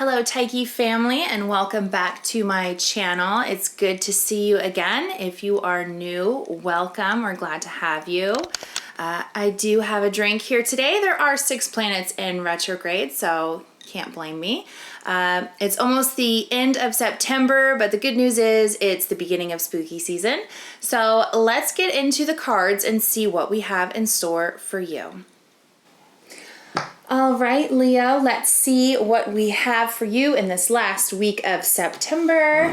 Hello Tyche family and welcome back to my channel. It's good to see you again. If you are new, welcome. We're glad to have you. I do have a drink here today. There are 6 planets in retrograde, so can't blame me. It's almost the end of September, but the good news is it's the beginning of spooky season. So let's get into the cards and see what we have in store for you. All right, Leo, let's see what we have for you in this last week of September,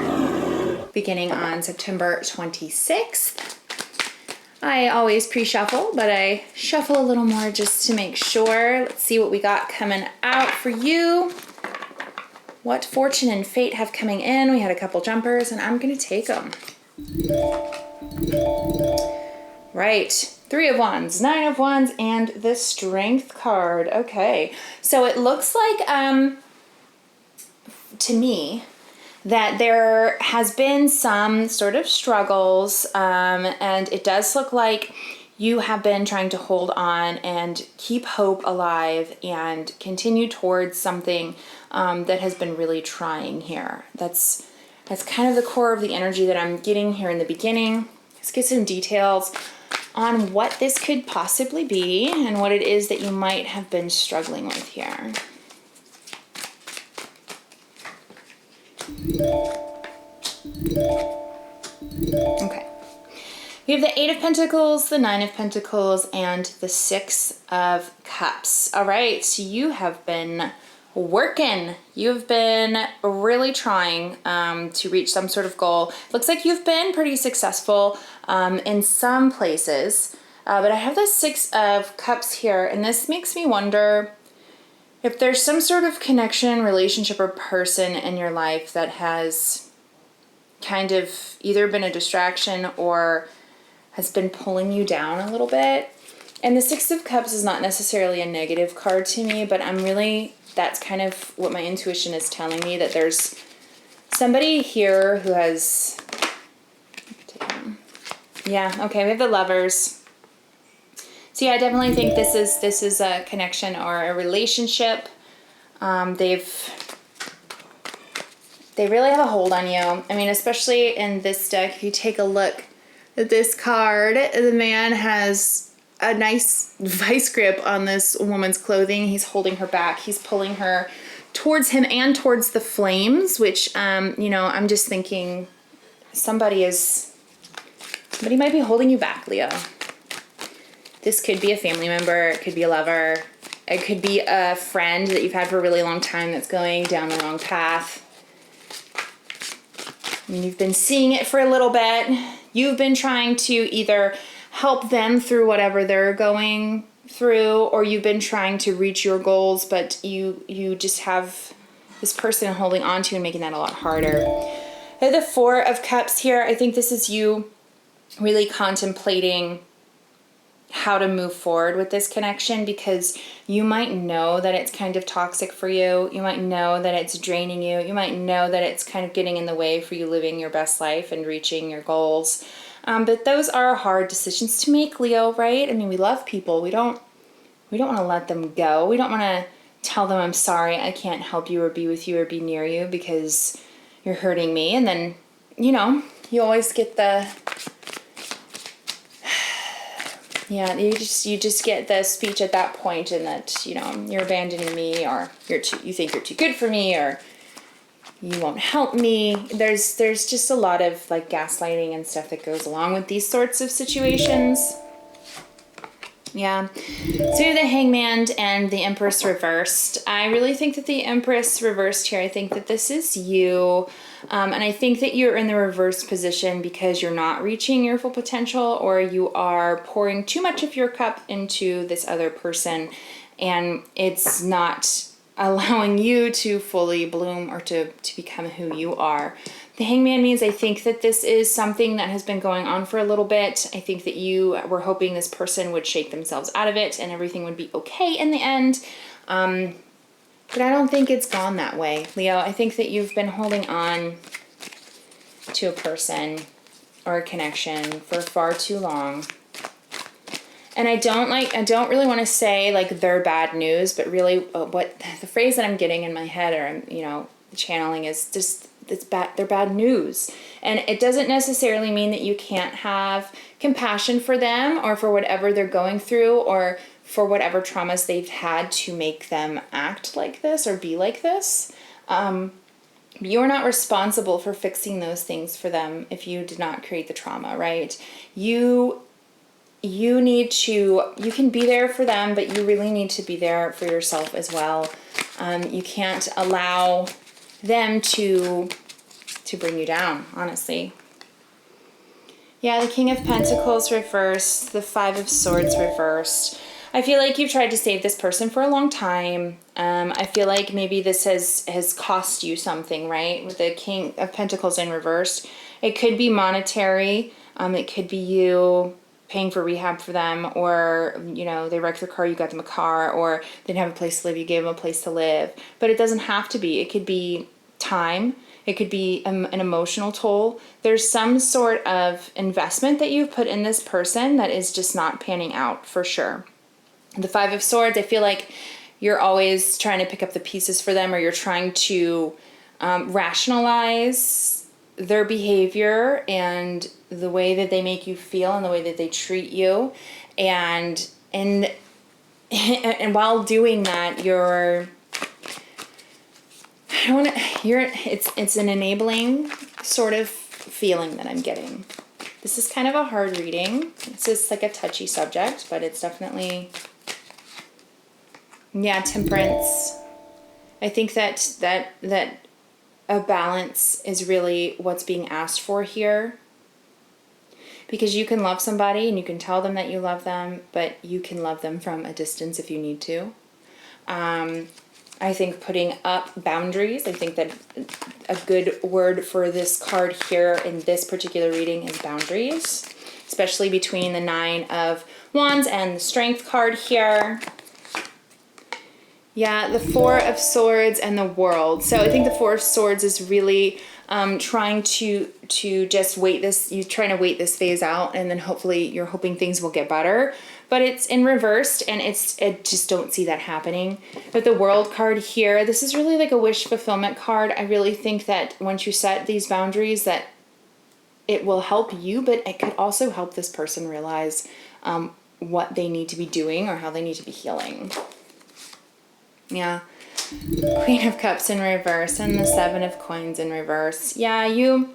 beginning on September 26th. I always pre-shuffle, but I shuffle a little more just to make sure. Let's see what we got coming out for you. What fortune and fate have coming in. We had a couple jumpers, and I'm going to take them. Right. 3 of Wands, 9 of Wands, and the Strength card. Okay, so it looks like, to me, that there has been some sort of struggles, and it does look like you have been trying to hold on and keep hope alive and continue towards something that has been really trying here. That's kind of the core of the energy that I'm getting here in the beginning. Let's get some details on what this could possibly be and what it is that you might have been struggling with here. Okay. We have the 8 of Pentacles, the 9 of Pentacles, and the 6 of Cups. All right, so you have been working. You've been really trying to reach some sort of goal. Looks like you've been pretty successful in some places, but I have the 6 of Cups here, and this makes me wonder if there's some sort of connection, relationship, or person in your life that has kind of either been a distraction or has been pulling you down a little bit. And the 6 of Cups is not necessarily a negative card to me, but that's kind of what my intuition is telling me, that there's somebody here who has, yeah, okay, we have the Lovers. So yeah, I definitely think this is a connection or a relationship. They really have a hold on you. I mean, especially in this deck, if you take a look at this card, the man has a nice vice grip on this woman's clothing. He's holding her back. He's pulling her towards him and towards the flames, which, I'm just thinking somebody might be holding you back, Leo. This could be a family member. It could be a lover. It could be a friend that you've had for a really long time that's going down the wrong path. And you've been seeing it for a little bit. You've been trying to either help them through whatever they're going through, or you've been trying to reach your goals, but you just have this person holding on to you and making that a lot harder. I have the 4 of Cups here. I think this is you really contemplating how to move forward with this connection, because you might know that it's kind of toxic for you. You might know that it's draining you. You might know that it's kind of getting in the way for you living your best life and reaching your goals. But those are hard decisions to make, Leo, right? I mean, we love people. We don't want to let them go. We don't want to tell them, I'm sorry, I can't help you or be with you or be near you because you're hurting me. And then, you always get the, yeah, you just get the speech at that point, and that, you're abandoning me, or you think you're too good for me, or you won't help me. There's just a lot of gaslighting and stuff that goes along with these sorts of situations. Yeah. So you have the Hangman and the Empress reversed. I really think that the Empress reversed here, I think that this is you. And I think that you're in the reverse position because you're not reaching your full potential, or you are pouring too much of your cup into this other person, and it's not allowing you to fully bloom or to become who you are. The Hangman means I think that this is something that has been going on for a little bit. I think that you were hoping this person would shake themselves out of it and everything would be okay in the end. But I don't think it's gone that way, Leo. I think that you've been holding on to a person or a connection for far too long. And I don't really want to say like they're bad news, but really what the phrase that I'm getting in my head, or I'm, channeling, is just, it's bad. They're bad news. And it doesn't necessarily mean that you can't have compassion for them or for whatever they're going through or for whatever traumas they've had to make them act like this or be like this. You're not responsible for fixing those things for them if you did not create the trauma, right? You can be there for them, but you really need to be there for yourself as well. You can't allow them to bring you down, honestly. Yeah, the King of Pentacles reversed, the Five of Swords reversed. I feel like you've tried to save this person for a long time. I feel like maybe this has cost you something, right? With the King of Pentacles in reverse. It could be monetary. It could be you paying for rehab for them, or, they wrecked their car, you got them a car, or they didn't have a place to live, you gave them a place to live. But it doesn't have to be. It could be time. It could be an emotional toll. There's some sort of investment that you've put in this person that is just not panning out for sure. The Five of Swords, I feel like you're always trying to pick up the pieces for them, or you're trying to rationalize their behavior and the way that they make you feel and the way that they treat you. And while doing that, it's an enabling sort of feeling that I'm getting. This is kind of a hard reading. It's just like a touchy subject, but it's definitely, Temperance. I think that a balance is really what's being asked for here. Because you can love somebody and you can tell them that you love them, but you can love them from a distance if you need to. I think putting up boundaries, I think that a good word for this card here in this particular reading is boundaries, especially between the Nine of Wands and the Strength card here. Yeah, the Four of Swords and the World. So I think the Four of Swords is really trying to just wait this, you're trying to wait this phase out, and then hopefully you're hoping things will get better. But it's in reversed, and I just don't see that happening. But the World card here, this is really like a wish fulfillment card. I really think that once you set these boundaries, that it will help you, but it could also help this person realize what they need to be doing or how they need to be healing. Yeah. Queen of Cups in reverse and the Seven of Coins in reverse. Yeah, you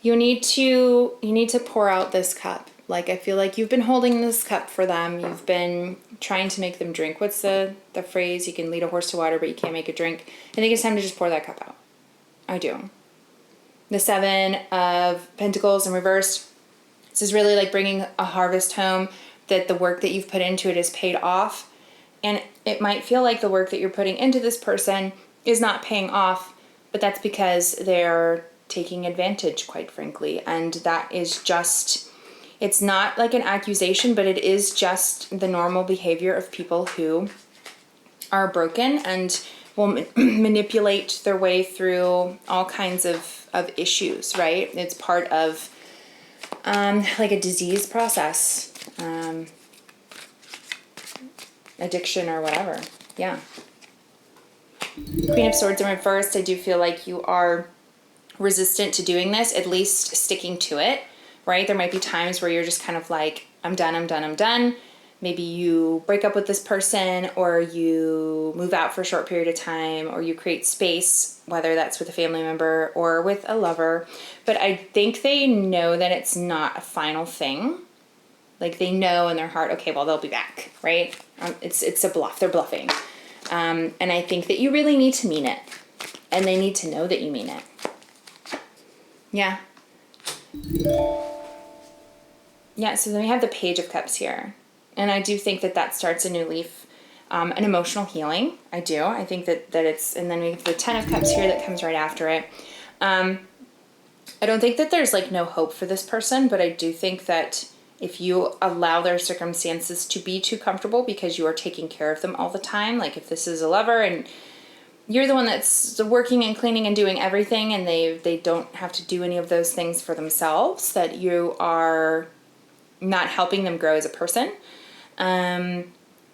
need to pour out this cup. Like, I feel like you've been holding this cup for them. You've been trying to make them drink. What's the phrase? You can lead a horse to water, but you can't make it drink. I think it's time to just pour that cup out. I do. The Seven of Pentacles in reverse. This is really like bringing a harvest home, that the work that you've put into it is paid off. And it might feel like the work that you're putting into this person is not paying off, but that's because they're taking advantage, quite frankly. And that is just, it's not like an accusation, but it is just the normal behavior of people who are broken and will manipulate their way through all kinds of issues, right? It's part of like a disease process. Addiction or whatever. Yeah. Queen of Swords in reverse. I do feel like you are resistant to doing this, at least sticking to it, right? There might be times where you're just kind of like, I'm done. Maybe you break up with this person, or you move out for a short period of time, or you create space, whether that's with a family member or with a lover. But I think they know that it's not a final thing. Like, they know in their heart, okay, well, they'll be back, right? It's a bluff. They're bluffing. And I think that you really need to mean it. And they need to know that you mean it. Yeah. Yeah, so then we have the Page of Cups here. And I do think that starts a new leaf, an emotional healing. I do. I think that it's, and then we have the Ten of Cups here that comes right after it. I don't think that there's like no hope for this person, but I do think that if you allow their circumstances to be too comfortable because you are taking care of them all the time, like if this is a lover and you're the one that's working and cleaning and doing everything, and they don't have to do any of those things for themselves, that you are not helping them grow as a person.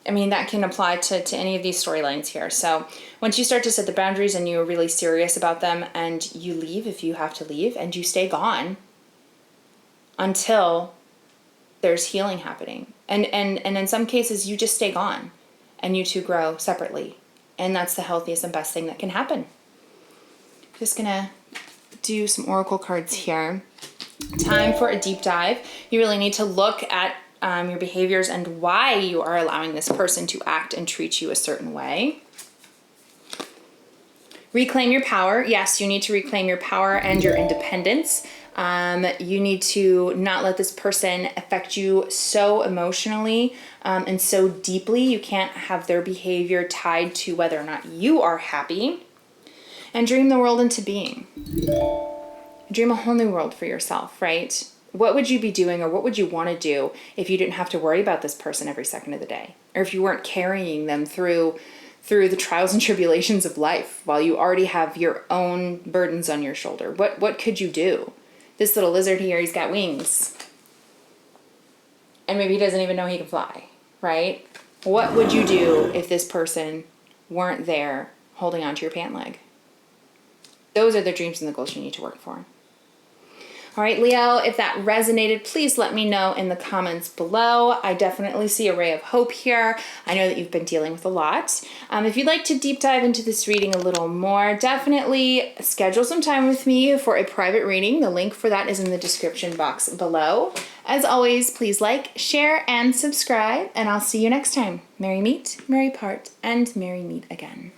I mean, that can apply to any of these storylines here. So once you start to set the boundaries and you're really serious about them, and you leave if you have to leave, and you stay gone until there's healing happening. And in some cases, you just stay gone and you two grow separately. And that's the healthiest and best thing that can happen. Just gonna do some oracle cards here. Time for a deep dive. You really need to look at your behaviors and why you are allowing this person to act and treat you a certain way. Reclaim your power. Yes, you need to reclaim your power and your independence. You need to not let this person affect you so emotionally and so deeply. You can't have their behavior tied to whether or not you are happy. And dream the world into being. Dream a whole new world for yourself, right? What would you be doing, or what would you want to do if you didn't have to worry about this person every second of the day? Or if you weren't carrying them through the trials and tribulations of life while you already have your own burdens on your shoulder? What could you do? This little lizard here, he's got wings. And maybe he doesn't even know he can fly, right? What would you do if this person weren't there holding onto your pant leg? Those are the dreams and the goals you need to work for. All right, Leo, if that resonated, please let me know in the comments below. I definitely see a ray of hope here. I know that you've been dealing with a lot. If you'd like to deep dive into this reading a little more, definitely schedule some time with me for a private reading. The link for that is in the description box below. As always, please like, share, and subscribe, and I'll see you next time. Merry meet, merry part, and merry meet again.